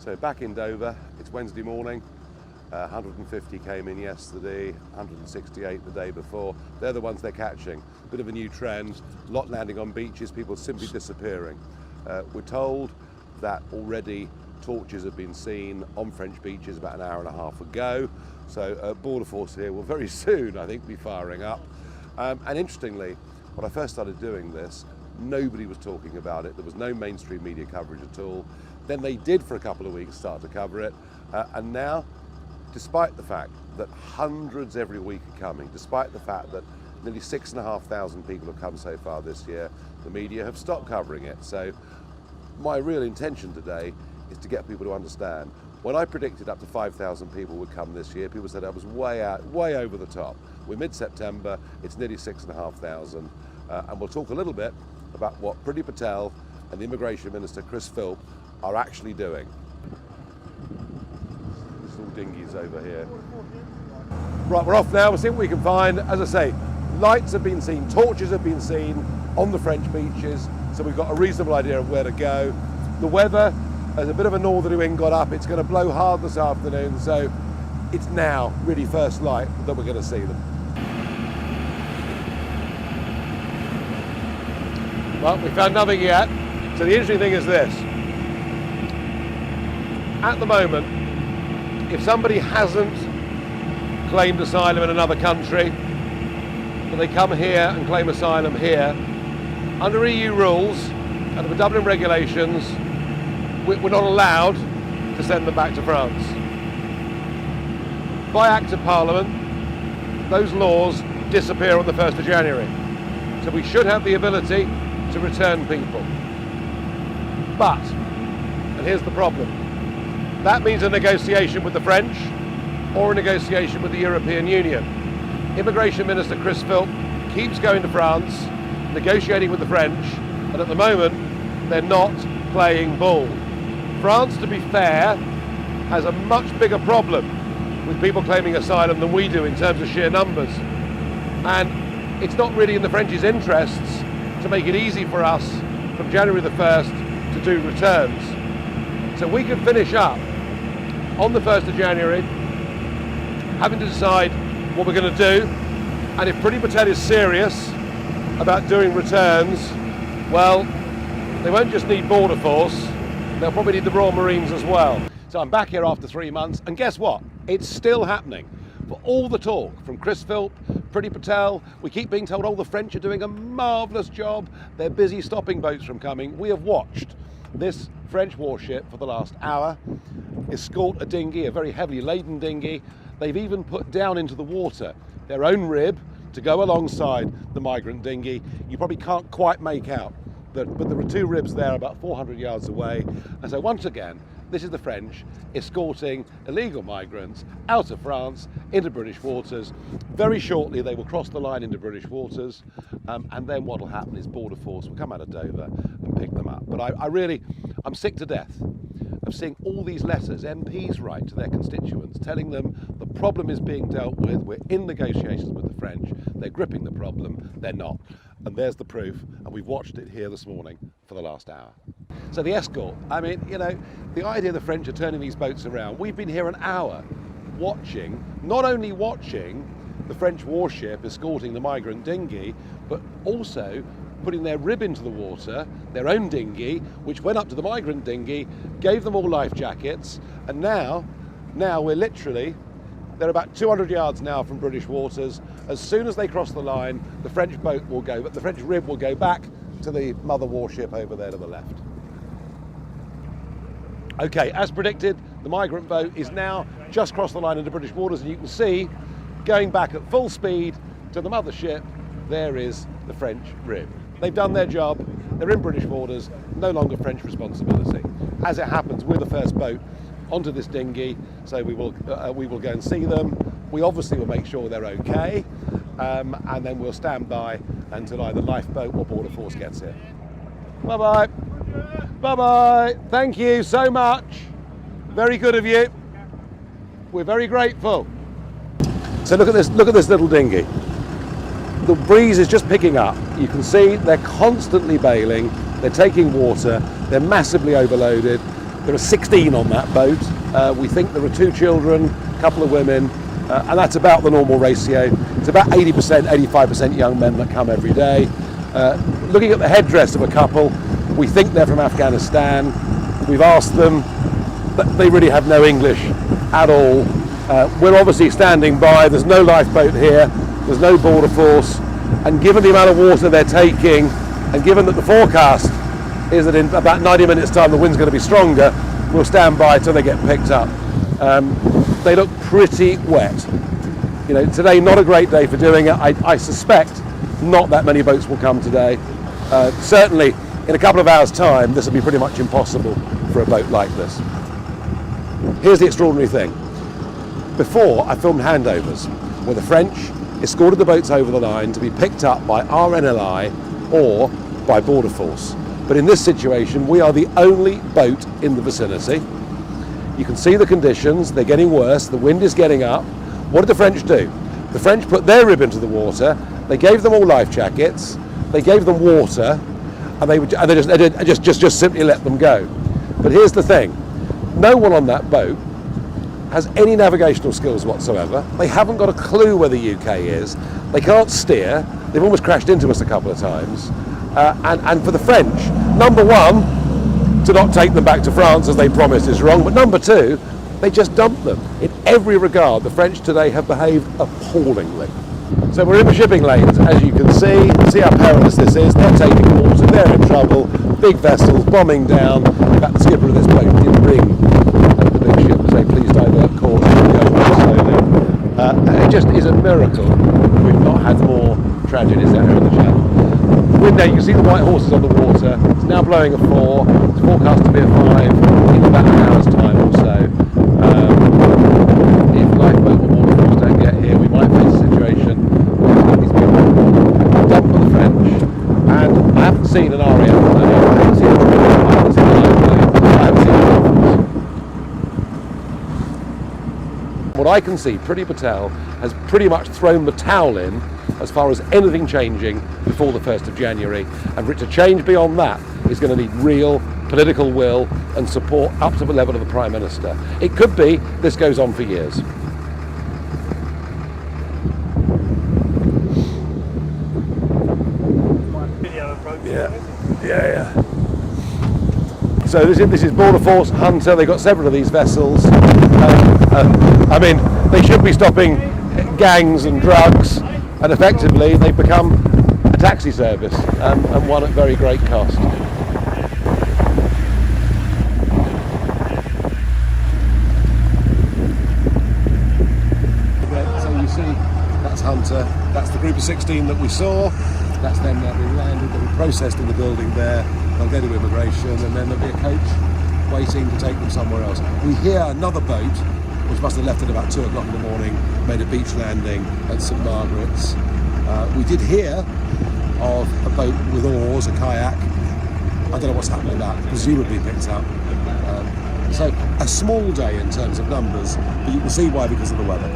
So back in Dover, it's Wednesday morning. 150 came in yesterday, 168 the day before. They're the ones they're catching. Bit of a new trend, a lot landing on beaches, people simply disappearing. We're told that already torches have been seen on French beaches about an hour and a half ago. So Border Force here will very soon, I think, be firing up. And interestingly, when I first started doing this, nobody was talking about it. There was no mainstream media coverage at all. Then they did for a couple of weeks start to cover it. And now, despite the fact that hundreds every week are coming, despite the fact that nearly 6,500 people have come so far this year, the media have stopped covering it. So my real intention today is to get people to understand. When I predicted up to 5,000 people would come this year, people said I was way over the top. We're mid-September, it's nearly 6,500. And we'll talk a little bit about what Priti Patel and the Immigration Minister, Chris Philp, are actually doing. There's all dinghies over here. Right, we're off now. We'll see what we can find. As I say, lights have been seen, torches have been seen on the French beaches, so we've got a reasonable idea of where to go. The weather, as a bit of a northerly wind got up, it's going to blow hard this afternoon, so it's now really first light that we're going to see them. Well, we found nothing yet. So the interesting thing is this. At the moment, if somebody hasn't claimed asylum in another country, but they come here and claim asylum here, under EU rules, under the Dublin regulations, we're not allowed to send them back to France. By Act of Parliament, those laws disappear on the 1st of January. So we should have the ability to return people. But, and here's the problem, that means a negotiation with the French or a negotiation with the European Union. Immigration Minister Chris Philp keeps going to France, negotiating with the French, and at the moment, they're not playing ball. France, to be fair, has a much bigger problem with people claiming asylum than we do in terms of sheer numbers. And it's not really in the French's interests to make it easy for us from January the 1st to do returns. So we can finish up on the 1st of January, having to decide what we're going to do. And if Priti Patel is serious about doing returns, well, they won't just need Border Force, they'll probably need the Royal Marines as well. So I'm back here after 3 months, and guess what? It's still happening. For all the talk from Chris Philp, Priti Patel, we keep being told, oh, the French are doing a marvellous job. They're busy stopping boats from coming. We have watched this French warship for the last hour escort a dinghy, a very heavily laden dinghy. They've even put down into the water their own rib to go alongside the migrant dinghy. You probably can't quite make out, but there are two ribs there about 400 yards away. And so once again, this is the French escorting illegal migrants out of France into British waters. Very shortly they will cross the line into British waters, and then what will happen is Border Force will come out of Dover and pick them up. But I'm sick to death of seeing all these letters MPs write to their constituents telling them the problem is being dealt with, we're in negotiations with the French, they're gripping the problem, they're not. And there's the proof, and we've watched it here this morning for the last hour. So the escort, I mean, you know, the idea the French are turning these boats around, we've been here an hour watching, not only watching the French warship escorting the migrant dinghy, but also putting their rib into the water, their own dinghy, which went up to the migrant dinghy, gave them all life jackets, and now we're literally, they're about 200 yards now from British waters. As soon as they cross the line, the French boat will go, but the French rib will go back to the mother warship over there to the left. Okay, as predicted, the migrant boat is now just crossed the line into British waters, and you can see, going back at full speed to the mothership, there is the French rib. They've done their job, they're in British waters, no longer French responsibility. As it happens, we're the first boat onto this dinghy, so we will go and see them. We obviously will make sure they're okay, and then we'll stand by until either lifeboat or Border Force gets here. Bye-bye. Bye-bye. Thank you so much. Very good of you. We're very grateful. So look at this little dinghy. The breeze is just picking up. You can see they're constantly bailing, they're taking water, they're massively overloaded. There are 16 on that boat. We think there are 2 children, a couple of women, and that's about the normal ratio. It's about 80%, 85% young men that come every day. Looking at the headdress of a couple, we think they're from Afghanistan. We've asked them, but they really have no English at all. We're obviously standing by. There's no lifeboat here. There's no border force. And given the amount of water they're taking, and given that the forecast is that in about 90 minutes time the wind's going to be stronger, we'll stand by till they get picked up. They look pretty wet. You know, today not a great day for doing it. I suspect not that many boats will come today. Certainly in a couple of hours time this will be pretty much impossible for a boat like this. Here's the extraordinary thing. Before, I filmed handovers where the French escorted the boats over the line to be picked up by RNLI or by Border Force. But in this situation, we are the only boat in the vicinity. You can see the conditions, they're getting worse, the wind is getting up. What did the French do? The French put their rib into the water, they gave them all life jackets, they gave them water, and they just simply let them go. But here's the thing, no one on that boat has any navigational skills whatsoever. They haven't got a clue where the UK is. They can't steer. They've almost crashed into us a couple of times. And for the French, number one, to not take them back to France as they promised is wrong, but number two, they just dumped them. In every regard, the French today have behaved appallingly. So we're in the shipping lanes, as you can see how perilous this is. They're taking water, they're in trouble, big vessels bombing down. In fact, the skipper of this boat did ring the big ship to say, please divert course, go more slowly. It just is a miracle we've not had more tragedies out here in the channel. Wind now, you can see the white horses on the water. It's now blowing a 4, it's forecast to be a 5 in about an hour's time or so. If lifeboat or water force don't get here, we might face a situation where these people dumped by the French, and I haven't seen an RAF, I haven't seen a lifeboat, I haven't seen a dolphins. What I can see, Priti Patel has pretty much thrown the towel in as far as anything changing before the 1st of January, and for it to change beyond that is going to need real political will and support up to the level of the Prime Minister. It could be this goes on for years. Yeah. So this is Border Force, Hunter. They've got several of these vessels. I mean, they should be stopping gangs and drugs, and effectively they've become a taxi service, and one at very great cost. So you see, that's Hunter, that's the group of 16 that we saw, that's them now being landed, they'll be processed in the building there, they'll go to immigration, and then there'll be a coach waiting to take them somewhere else. We hear another boat, which must have left at about 2 o'clock in the morning, made a beach landing at St Margaret's. We did hear of a boat with oars, a kayak. I don't know what's happening with that, presumably picked up. So a small day in terms of numbers, but you can see why, because of the weather.